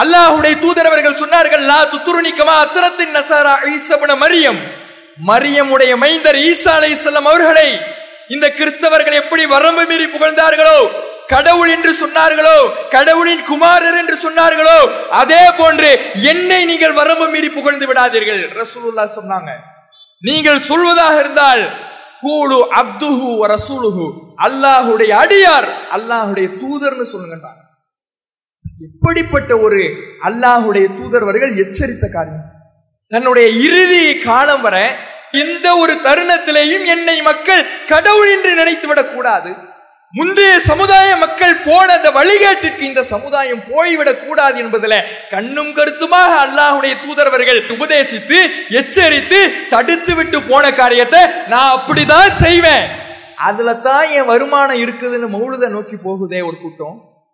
அல்லாஹ்வுடைய தூதர் அவர்கள் சொன்னார்கள், லா துத்ருனி கமா அத்ரத்தின் நஸாரா ஈஸா இப்னு மரியம். மரியமுடைய மைந்தர் ஈசா அலைஹிஸ்ஸலாம் அவர்களை இந்த கிறிஸ்தவர்கள் எப்படி வரம்பு மீறி புகழ்ந்தார்களோ, கடவுள் என்று சொன்னார்களோ, கடவுளின் குமாரர் என்று சொன்னார்களோ, அதே போன்று என்னை நீங்கள் வரம்பு மீறி புகழ்ந்து விடாதீர்கள். ரசூலுல்லாஹ் சொன்னாங்க, நீங்கள் சொல்வதாக இருந்தால் கூலு அப்துஹு வ ரசூலுஹு, அல்லாஹ்வுடைய அடியார், அல்லாஹ்வுடைய தூதர்னு சொல்லுங்க. எப்படிப்பட்ட ஒரு அல்லாஹ்வுடைய தூதர்வர்கள் எச்சரித்த காரியம். தன்னுடைய இறுதி காலம் வரை எந்த ஒரு தருணத்திலேயும் என்னை மக்கள் கடவுள் என்று நினைத்து விடக் கூடாது. முந்தைய சமுதாய மக்கள் போன அந்த வழிகாட்டிற்கு இந்த சமுதாயம் போய்விடக் கூடாது என்பதில் கண்ணும் கருத்துமாக அல்லாஹ்வுடைய தூதர்வர்கள் உபதேசித்து எச்சரித்து தடுத்து விட்டு போன காரியத்தை நான் அப்படிதான் செய்வேன். அதுல தான் என் வருமானம் இருக்குதுன்னு மௌலுதை நோக்கி போகுதே ஒரு கூட்டம்.